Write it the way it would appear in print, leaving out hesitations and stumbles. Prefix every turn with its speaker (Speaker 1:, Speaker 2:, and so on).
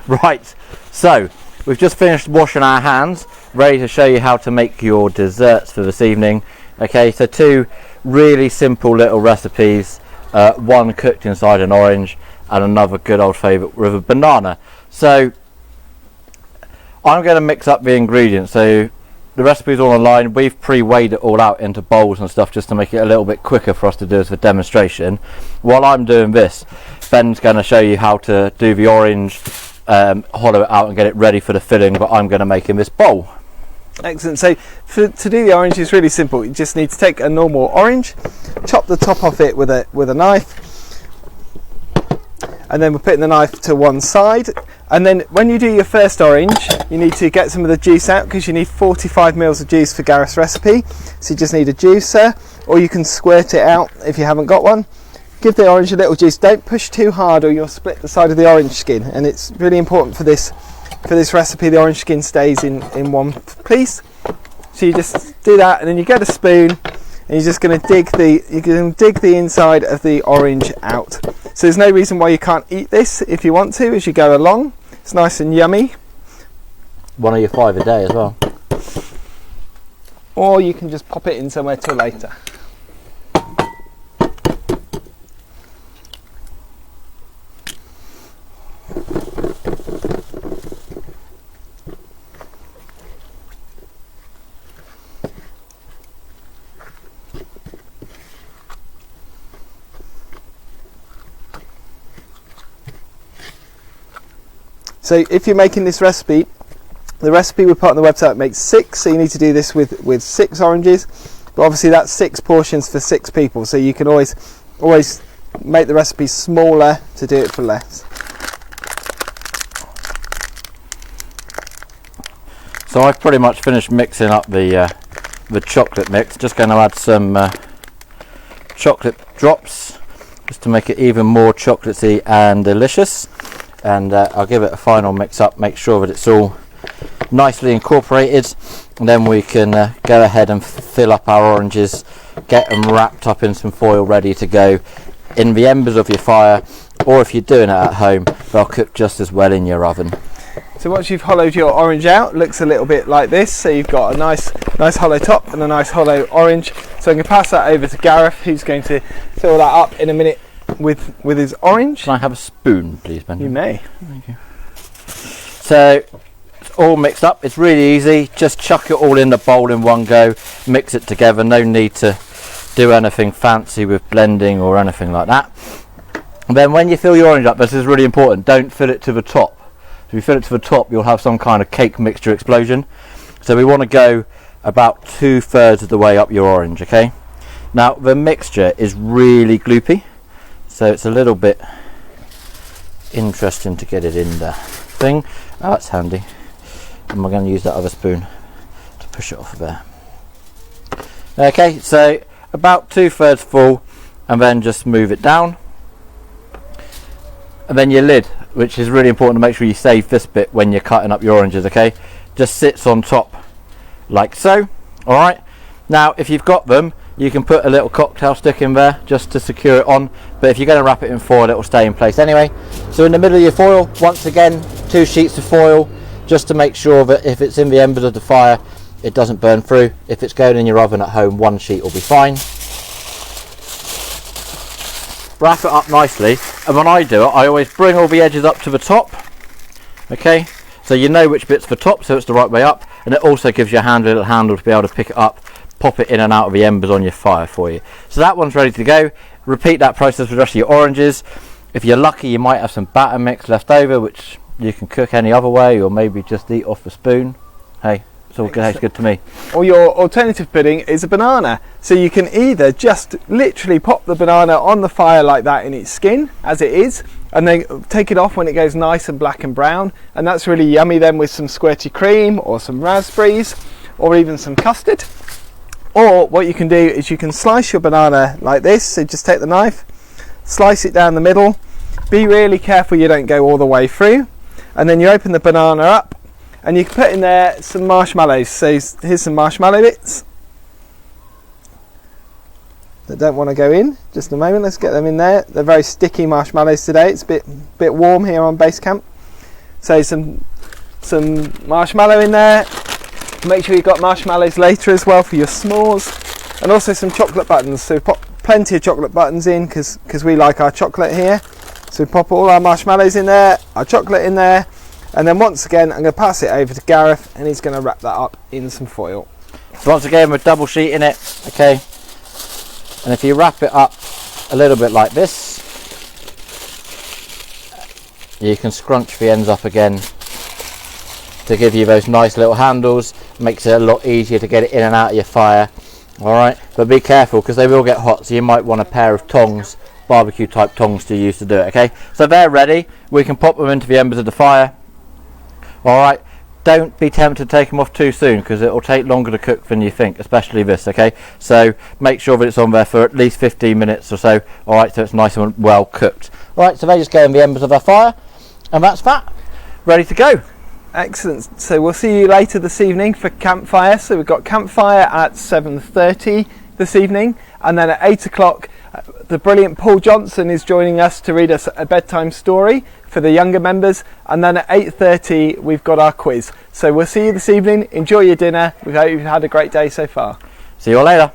Speaker 1: Right, so we've just finished washing our hands, ready to show you how to make your desserts for this evening. Okay, so 2 really simple little recipes, one cooked inside an orange and another good old favourite with a banana. So I'm going to mix up the ingredients. So the recipe's all online. We've pre-weighed it all out into bowls and stuff just to make it a little bit quicker for us to do as a demonstration. While I'm doing this, Ben's going to show you how to do the orange, hollow it out and get it ready for the filling that I'm going to make in this bowl.
Speaker 2: Excellent. So to do the orange is really simple. You just need to take a normal orange, chop the top off it with a knife, and then we're putting the knife to one side. And then when you do your first orange, you need to get some of the juice out because you need 45 mils of juice for Gareth's recipe. So you just need a juicer, or you can squirt it out if you haven't got one. Give the orange a little juice. Don't push too hard or you'll split the side of the orange skin, and it's really important for this recipe the orange skin stays in one piece. So you just do that, and then you get a spoon and you're just going to dig the inside of the orange out. So there's no reason why you can't eat this if you want to as you go along. It's nice and yummy.
Speaker 1: One of your 5 a day as well.
Speaker 2: Or you can just pop it in somewhere till later. So if you're making this recipe, the recipe we put on the website makes 6, so you need to do this with 6 oranges, but obviously that's 6 portions for 6 people, so you can always make the recipe smaller to do it for less.
Speaker 1: So I've pretty much finished mixing up the chocolate mix. Just going to add some chocolate drops just to make it even more chocolatey and delicious. And I'll give it a final mix up, make sure that it's all nicely incorporated, and then we can go ahead and fill up our oranges, get them wrapped up in some foil ready to go in the embers of your fire, or if you're doing it at home, they'll cook just as well in your oven.
Speaker 2: So once you've hollowed your orange out, it looks a little bit like this. So you've got a nice hollow top and a nice hollow orange. So I'm going to pass that over to Gareth, who's going to fill that up in a minute with his orange.
Speaker 1: Can I have a spoon, please, Ben?
Speaker 2: You may.
Speaker 1: Thank you. So it's all mixed up. It's really easy. Just chuck it all in the bowl in one go. Mix it together. No need to do anything fancy with blending or anything like that. And then when you fill your orange up, this is really important. Don't fill it to the top. If you fill it to the top, you'll have some kind of cake mixture explosion. So we want to go about 2/3 of the way up your orange. Okay. Now the mixture is really gloopy. So it's a little bit interesting to get it in the thing. Oh, that's handy. And we're going to use that other spoon to push it off of there. Okay, so about 2/3 full, and then just move it down. And then your lid, which is really important to make sure you save this bit when you're cutting up your oranges, okay? Just sits on top like so. Alright, now if you've got them, you can put a little cocktail stick in there just to secure it on, but if you're going to wrap it in foil, it will stay in place anyway. So in the middle of your foil, once again, 2 sheets of foil, just to make sure that if it's in the embers of the fire, it doesn't burn through. If it's going in your oven at home, 1 sheet will be fine. Wrap it up nicely, and when I do it, I always bring all the edges up to the top, okay, so you know which bit's the top, so it's the right way up, and it also gives you a little handle to be able to pick it up, pop it in and out of the embers on your fire for you. So that one's ready to go. Repeat that process with the rest of your oranges. If you're lucky, you might have some batter mix left over, which you can cook any other way, or maybe just eat off the spoon. Hey, it's all good. It's good to me.
Speaker 2: Or your alternative pudding is a banana. So you can either just literally pop the banana on the fire like that in its skin, as it is, and then take it off when it goes nice and black and brown, and that's really yummy then with some squirty cream or some raspberries or even some custard. Or what you can do is you can slice your banana like this. So just take the knife, slice it down the middle, be really careful you don't go all the way through, and then you open the banana up and you can put in there some marshmallows. So here's some marshmallow bits that don't want to go in. Just a moment, let's get them in there. They're very sticky marshmallows today. It's a bit warm here on base camp. So some marshmallow in there. Make sure you've got marshmallows later as well for your s'mores, and also some chocolate buttons. So pop plenty of chocolate buttons in because we like our chocolate here. So we pop all our marshmallows in there, our chocolate in there, and then once again I'm going to pass it over to Gareth, and he's going to wrap that up in some foil.
Speaker 1: So once again we're double sheeting it, okay, and if you wrap it up a little bit like this, you can scrunch the ends up again to give you those nice little handles. Makes it a lot easier to get it in and out of your fire. Alright, but be careful because they will get hot, so you might want a pair of tongs, barbecue type tongs to use to do it. Okay, so they're ready. We can pop them into the embers of the fire. Alright, don't be tempted to take them off too soon because it will take longer to cook than you think, especially this. Okay, so make sure that it's on there for at least 15 minutes or so. Alright, so it's nice and well cooked. Alright, so they just go in the embers of our fire, and that's that, ready to go.
Speaker 2: Excellent. So we'll see you later this evening for campfire. So we've got campfire at 7:30 this evening, and then at 8 o'clock the brilliant Paul Johnson is joining us to read us a bedtime story for the younger members, and then at 8:30 we've got our quiz. So we'll see you this evening. Enjoy your dinner. We hope you've had a great day so far.
Speaker 1: See you all later.